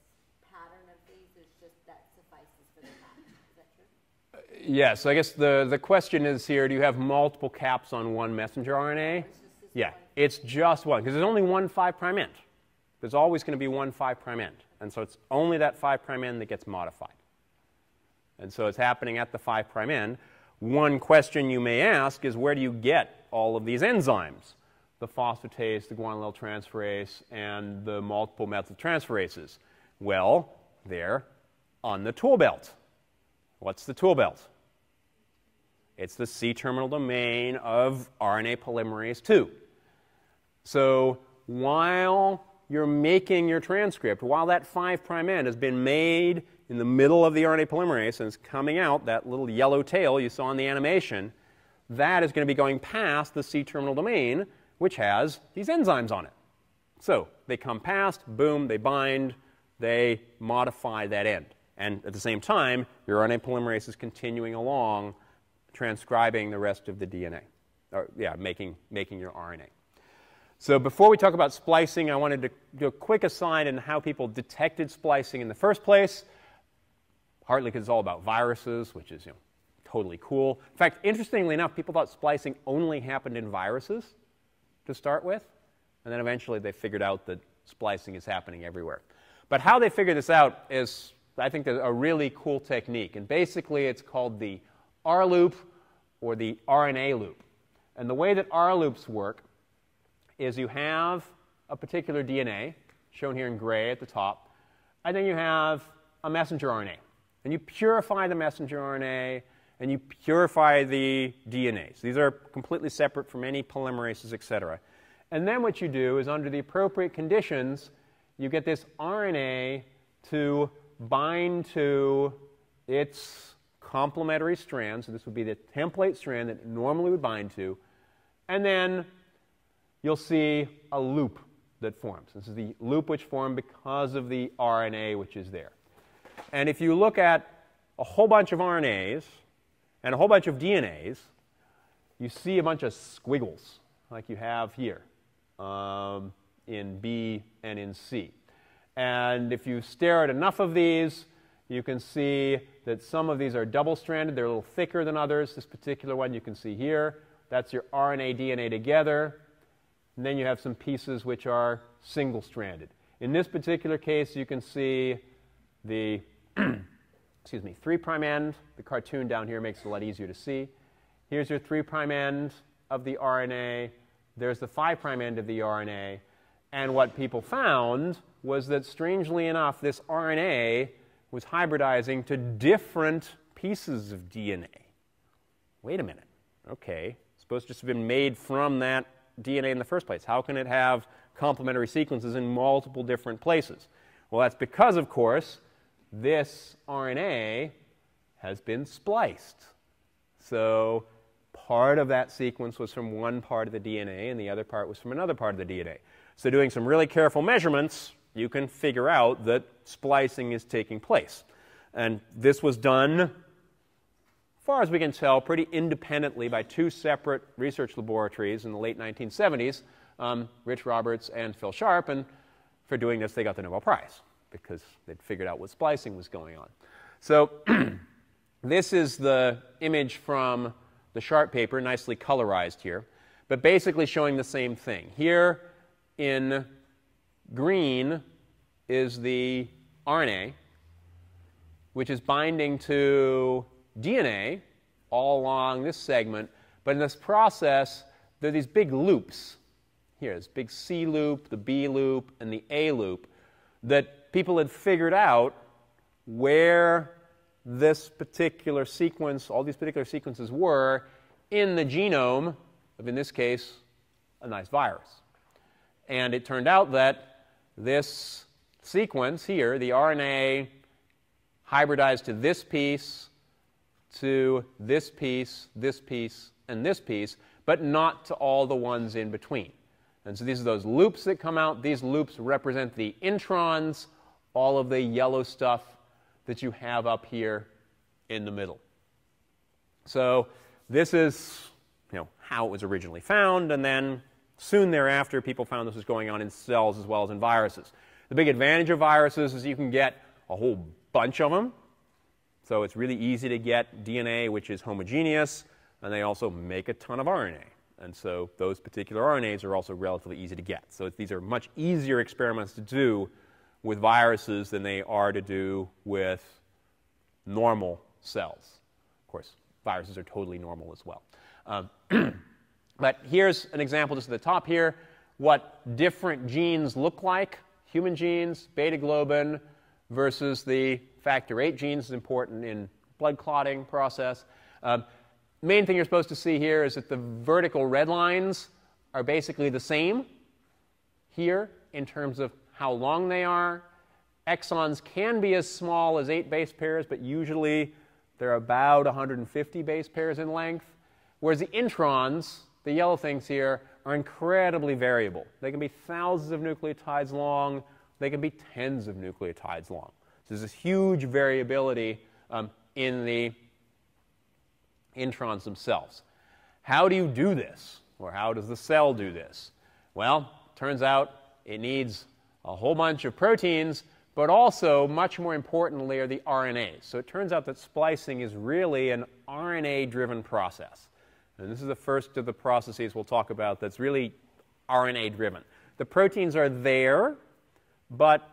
C: pattern of these. There's just that suffices for the cap. Is that true?
A: Yes. So I guess the question is here, do you have multiple caps on one messenger RNA?
C: It's just this
A: Yeah,
C: one.
A: it's just one, because there's only one 5' end. There's always going to be one 5' end. And so it's only that 5' end that gets modified. And so it's happening at the 5' end. One question you may ask is, where do you get all of these enzymes? The phosphatase, the guanylyl transferase, and the multiple methyltransferases. Well, they're on the tool belt. What's the tool belt? It's the C-terminal domain of RNA polymerase II. So while you're making your transcript, while that 5' end has been made in the middle of the RNA polymerase and is coming out, that little yellow tail you saw in the animation, that is going to be going past the C-terminal domain, which has these enzymes on it. So they come past, boom, they bind, they modify that end. And at the same time, your RNA polymerase is continuing along, transcribing the rest of the DNA, or making your RNA. So before we talk about splicing, I wanted to do a quick aside on how people detected splicing in the first place, partly because it's all about viruses, which is totally cool. In fact, interestingly enough, people thought splicing only happened in viruses to start with, and then eventually they figured out that splicing is happening everywhere. But how they figured this out is, I think, a really cool technique. And basically, it's called the R loop or the RNA loop. And the way that R loops work is you have a particular DNA, shown here in gray at the top, and then you have a messenger RNA. And you purify the messenger RNA, and you purify the DNA. So these are completely separate from any polymerases, et cetera. And then what you do is, under the appropriate conditions, you get this RNA to bind to its complementary strand. So this would be the template strand that it normally would bind to. And then you'll see a loop that forms. This is the loop which formed because of the RNA which is there. And if you look at a whole bunch of RNAs and a whole bunch of DNAs, you see a bunch of squiggles like you have here in B and in C. And if you stare at enough of these, you can see that some of these are double-stranded. They're a little thicker than others. This particular one you can see here. That's your RNA, DNA together. And then you have some pieces which are single-stranded. In this particular case, you can see the 3' end. The cartoon down here makes it a lot easier to see. Here's your 3' end of the RNA. There's the 5' end of the RNA. And what people found was that, strangely enough, this RNA was hybridizing to different pieces of DNA. Wait a minute. Okay, it's supposed to just have been made from that DNA in the first place. How can it have complementary sequences in multiple different places? Well, that's because, of course, this RNA has been spliced. So part of that sequence was from one part of the DNA, and the other part was from another part of the DNA. So doing some really careful measurements, you can figure out that splicing is taking place. And this was done, as far as we can tell, pretty independently by two separate research laboratories in the late 1970s, Rich Roberts and Phil Sharp. And for doing this, they got the Nobel Prize because they'd figured out what splicing was going on. So this is the image from the Sharp paper, nicely colorized here, but basically showing the same thing. Here in green is the RNA, which is binding to DNA all along this segment. But in this process, there are these big loops. Here, this big C loop, the B loop, and the A loop that people had figured out where this particular sequence, all these particular sequences were in the genome of, in this case, a nice virus. And it turned out that this sequence here, the RNA hybridized to this piece, and this piece, but not to all the ones in between. And so these are those loops that come out. These loops represent the introns, all of the yellow stuff that you have up here in the middle. So this is how it was originally found, and then soon thereafter, people found this was going on in cells as well as in viruses. The big advantage of viruses is you can get a whole bunch of them. So it's really easy to get DNA which is homogeneous, and they also make a ton of RNA. And so those particular RNAs are also relatively easy to get. So these are much easier experiments to do with viruses than they are to do with normal cells. Of course, viruses are totally normal as well. But here's an example just at the top here, what different genes look like. Human genes, beta globin versus the factor VIII genes is important in blood clotting process. Main thing you're supposed to see here is that the vertical red lines are basically the same here in terms of how long they are. Exons can be as small as 8 base pairs, but usually they're about 150 base pairs in length. Whereas the introns, the yellow things here, are incredibly variable. They can be thousands of nucleotides long. They can be tens of nucleotides long. So there's this huge variability in the introns themselves. How do you do this? Or how does the cell do this? Well, turns out it needs a whole bunch of proteins, but also, much more importantly, are the RNAs. So it turns out that splicing is really an RNA-driven process. And this is the first of the processes we'll talk about that's really RNA-driven. The proteins are there, but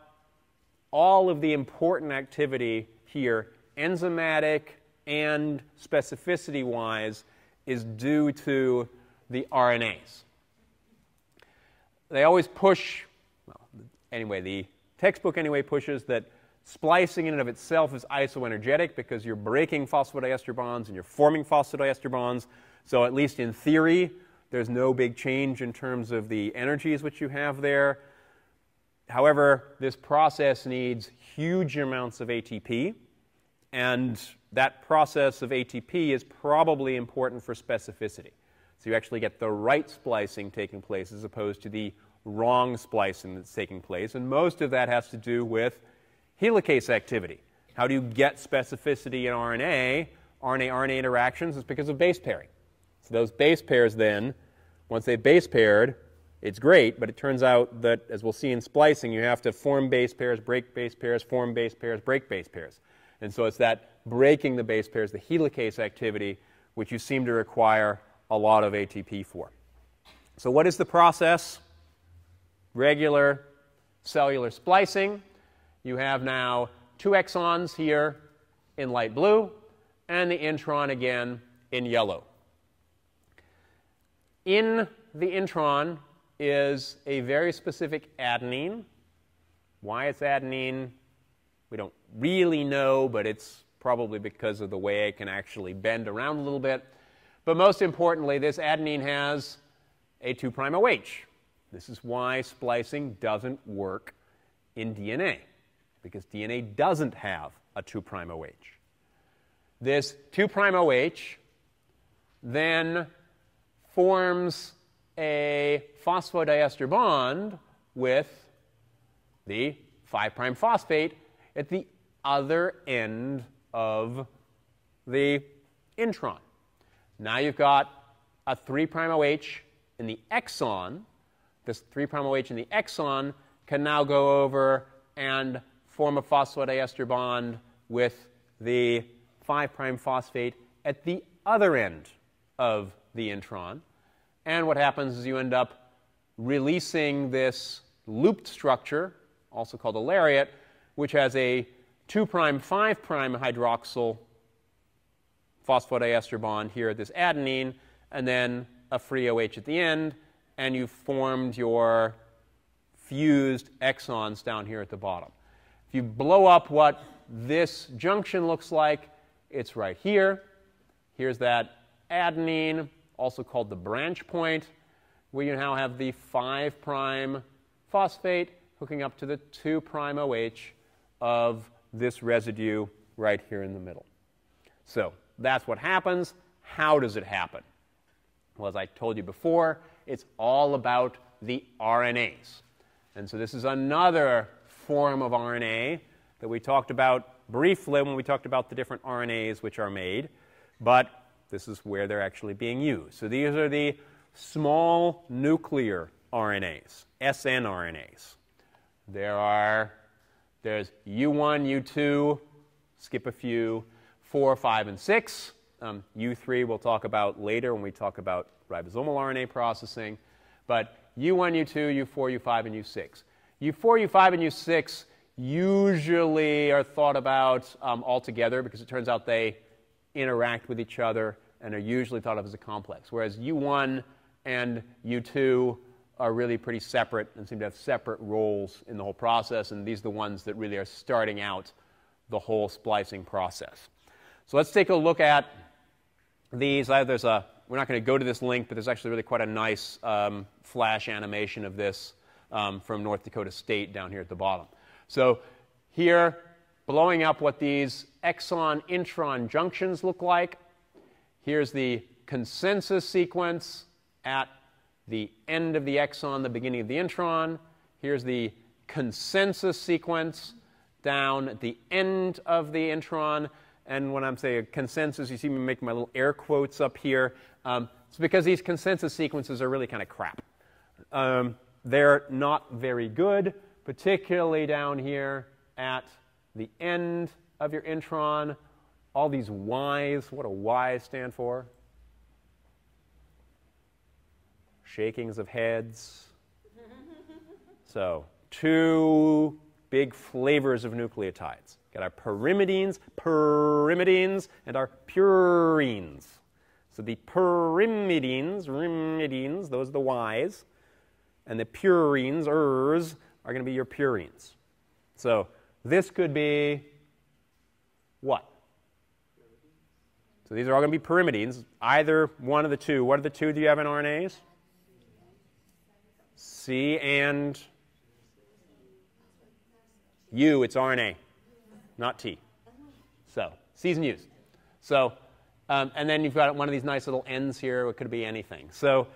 A: all of the important activity here, enzymatic and specificity-wise, is due to the RNAs. They always push, well, anyway, the textbook anyway pushes that splicing in and of itself is isoenergetic because you're breaking phosphodiester bonds and you're forming phosphodiester bonds. So at least in theory, there's no big change in terms of the energies which you have there. However, this process needs huge amounts of ATP, and that process of ATP is probably important for specificity. So you actually get the right splicing taking place as opposed to the wrong splicing that's taking place. And most of that has to do with helicase activity. How do you get specificity in RNA? RNA-RNA interactions is because of base pairing. So those base pairs then, once they've base paired, it's great, but it turns out that, as we'll see in splicing, you have to form base pairs, break base pairs, form base pairs, break base pairs. And so it's that breaking the base pairs, the helicase activity, which you seem to require a lot of ATP for. So what is the process? Regular cellular splicing. You have now 2 exons here in light blue, and the intron again in yellow. In the intron is a very specific adenine. Why it's adenine, we don't really know, but it's probably because of the way it can actually bend around a little bit. But most importantly, this adenine has a 2' OH. This is why splicing doesn't work in DNA, because DNA doesn't have a 2' OH. This 2' OH then forms a phosphodiester bond with the 5' phosphate at the other end of the intron. Now you've got a 3' OH in the exon. This 3' OH in the exon can now go over and form a phosphodiester bond with the 5' phosphate at the other end of the intron. And what happens is you end up releasing this looped structure, also called a lariat, which has a 2' 5' hydroxyl phosphodiester bond here at this adenine, and then a free OH at the end, and you've formed your fused exons down here at the bottom. If you blow up what this junction looks like, it's right here. Here's that adenine, also called the branch point, where you now have the 5' phosphate hooking up to the 2' OH of this residue right here in the middle. So that's what happens. How does it happen? Well, as I told you before, it's all about the RNAs. And so this is another form of RNA that we talked about briefly when we talked about the different RNAs which are made, but this is where they're actually being used. So these are the small nuclear RNAs, snRNAs. There's U1, U2, skip a few, 4, 5, and 6. U3 we'll talk about later when we talk about ribosomal RNA processing. But U1, U2, U4, U5, and U6. U4, U5, and U6 usually are thought about all together because it turns out they interact with each other and are usually thought of as a complex, whereas U1 and U2 are really pretty separate and seem to have separate roles in the whole process, and these are the ones that really are starting out the whole splicing process. So let's take a look at these. We're not going to go to this link, but there's actually really quite a nice flash animation of this from North Dakota State down here at the bottom. So here, blowing up what these exon-intron junctions look like. Here's the consensus sequence at the end of the exon, the beginning of the intron. Here's the consensus sequence down at the end of the intron. And when I'm saying consensus, you see me making my little air quotes up here. It's because these consensus sequences are really kind of crap. They're not very good, particularly down here at the end of your intron. All these Ys, what do Ys stand for? Shakings of heads. So, two big flavors of nucleotides. Got our pyrimidines, and our purines. So the pyrimidines, those are the Ys, and the purines, are going to be your purines. So this could be what? So these are all going to be pyrimidines, either one of the two. What are the two do you have in RNAs? C and U, it's RNA, not T. So C's and U's. So, and then you've got one of these nice little N's here. It could be anything. So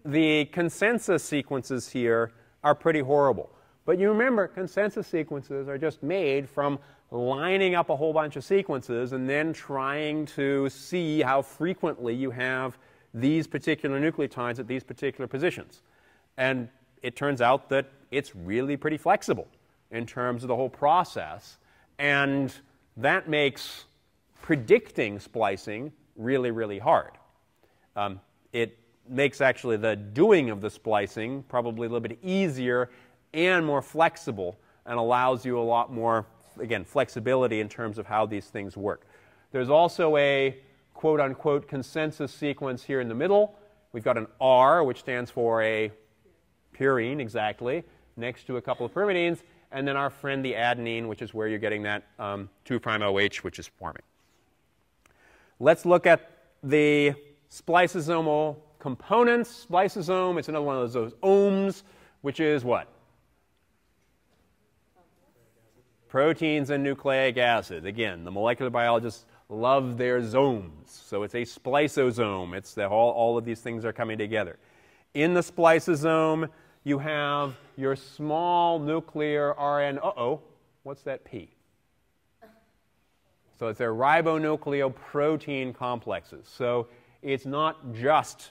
A: the consensus sequences here are pretty horrible. But you remember, consensus sequences are just made from lining up a whole bunch of sequences and then trying to see how frequently you have these particular nucleotides at these particular positions. And it turns out that it's really pretty flexible in terms of the whole process. And that makes predicting splicing really, really hard. It makes actually the doing of the splicing probably a little bit easier and more flexible and allows you a lot more, again, flexibility in terms of how these things work. There's also a quote-unquote consensus sequence here in the middle. We've got an R, which stands for a purine, exactly, next to a couple of pyrimidines, and then our friend the adenine, which is where you're getting that 2'-OH, which is forming. Let's look at the spliceosomal components. Spliceosome, it's another one of those ohms, which is what? Proteins and nucleic acid. Again, the molecular biologists love their zomes. So it's a spliceosome. It's all of these things are coming together. In the spliceosome, you have your small nuclear RNA. Uh-oh, what's that P? So it's their ribonucleoprotein complexes. So it's not just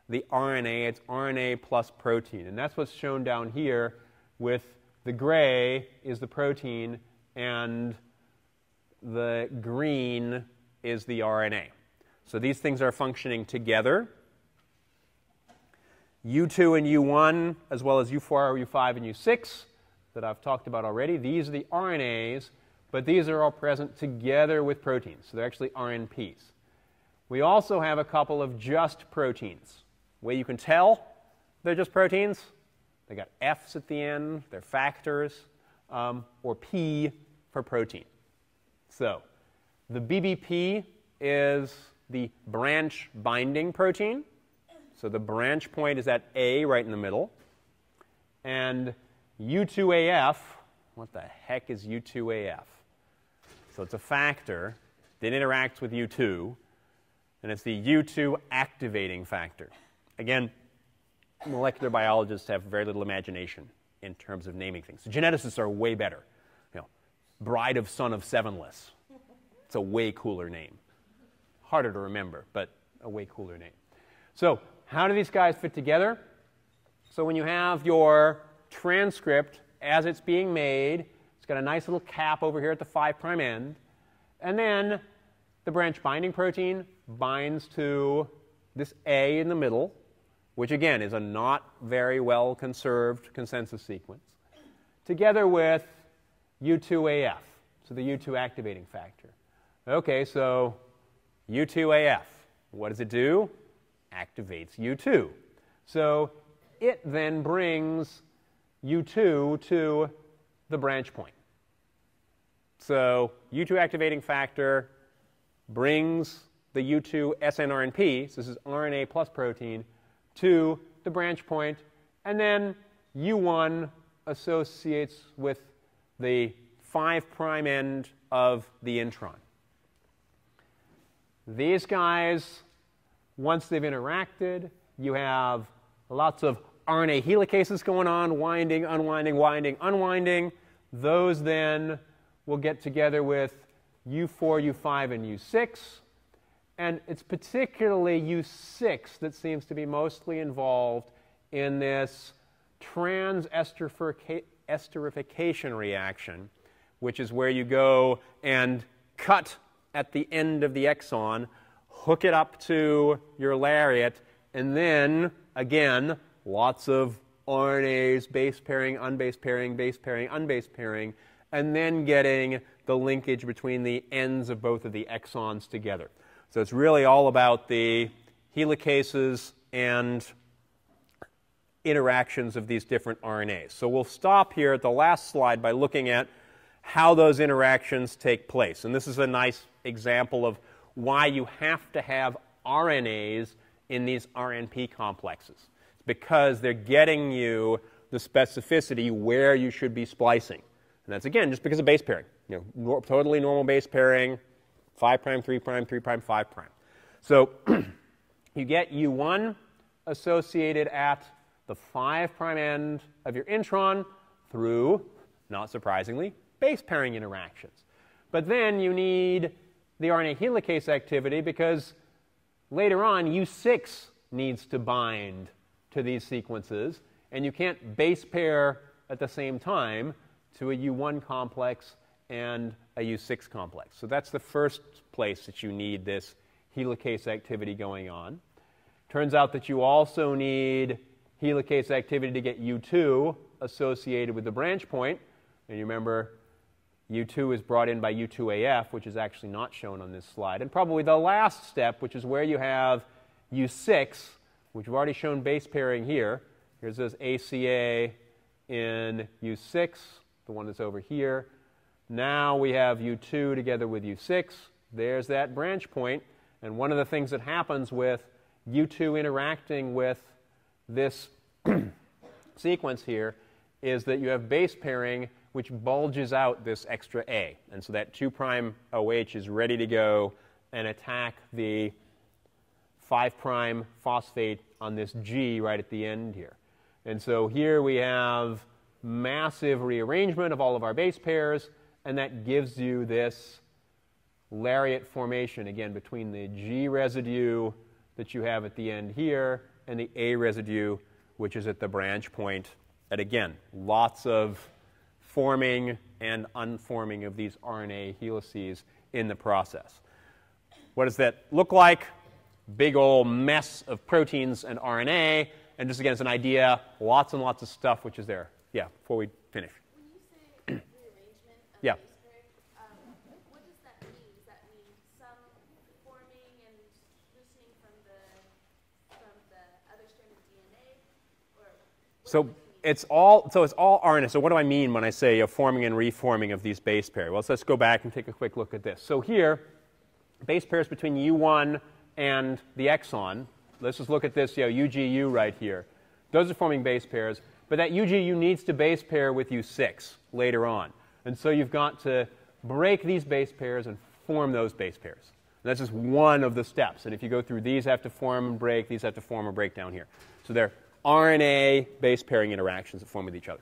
A: the RNA, it's RNA plus protein. And that's what's shown down here with the gray is the protein and the green is the RNA. So these things are functioning together. U2 and U1, as well as U4, U5, and U6 that I've talked about already. These are the RNAs, but these are all present together with proteins. So they're actually RNPs. We also have a couple of just proteins. The way you can tell they're just proteins, they got F's at the end, they're factors, or P for protein. So the BBP is the branch binding protein. So the branch point is at A right in the middle. And U2AF, what the heck is U2AF? So it's a factor that interacts with U2, and it's the U2 activating factor. Again, molecular biologists have very little imagination in terms of naming things. Geneticists are way better. Bride of Son of Sevenless. It's a way cooler name. Harder to remember, but a way cooler name. So how do these guys fit together? So when you have your transcript as it's being made, it's got a nice little cap over here at the 5' end. And then the branch binding protein binds to this A in the middle, which again is a not very well conserved consensus sequence, together with U2AF, so the U2 activating factor. Okay, so U2AF, what does it do? Activates U2. So it then brings U2 to the branch point. So U2 activating factor brings the U2 snRNP, so this is RNA plus protein, to the branch point, and then U1 associates with the 5' end of the intron. These guys, once they've interacted, you have lots of RNA helicases going on, winding, unwinding, winding, unwinding. Those then will get together with U4, U5, and U6. And it's particularly U6 that seems to be mostly involved in this trans-esterification reaction, which is where you go and cut at the end of the exon, hook it up to your lariat, and then, again, lots of RNAs, base pairing, unbase pairing, base pairing, unbase pairing, and then getting the linkage between the ends of both of the exons together. So it's really all about the helicases and interactions of these different RNAs. So we'll stop here at the last slide by looking at how those interactions take place. And this is a nice example of why you have to have RNAs in these RNP complexes. It's because they're getting you the specificity where you should be splicing. And that's, again, just because of base pairing. Totally normal base pairing, 5', 3', 3', 5'. So you get U1 associated at the 5' end of your intron through, not surprisingly, base pairing interactions. But then you need the RNA helicase activity because later on U6 needs to bind to these sequences, and you can't base pair at the same time to a U1 complex and a U6 complex. So that's the first place that you need this helicase activity going on. Turns out that you also need helicase activity to get U2 associated with the branch point. And you remember U2 is brought in by U2AF, which is actually not shown on this slide. And probably the last step, which is where you have U6, which we've already shown base pairing here. Here's this ACA in U6, the one that's over here. Now we have U2 together with U6. There's that branch point. And one of the things that happens with U2 interacting with this sequence here is that you have base pairing, which bulges out this extra A. And so that 2' OH is ready to go and attack the 5' phosphate on this G right at the end here. And so here we have massive rearrangement of all of our base pairs, and that gives you this lariat formation, again, between the G residue that you have at the end here and the A residue, which is at the branch point. And again, lots of forming and unforming of these RNA helices in the process. What does that look like? Big old mess of proteins and RNA. And just again, as an idea, lots and lots of stuff which is there. Yeah, before we finish.
D: When you say rearrangement of
A: Yeah.
D: base pairing, what does that mean? Does that mean some forming and loosening from the other strand of DNA, or
A: So it's all RNA. So what do I mean when I say forming and reforming of these base pairs? Well, let's go back and take a quick look at this. So here, base pairs between U1 and the exon. Let's just look at this, UGU right here. Those are forming base pairs, but that UGU needs to base pair with U6 later on. And so you've got to break these base pairs and form those base pairs. And that's just one of the steps. And if you go through, these have to form and break, these have to form or break down here. So they're RNA base pairing interactions that form with each other.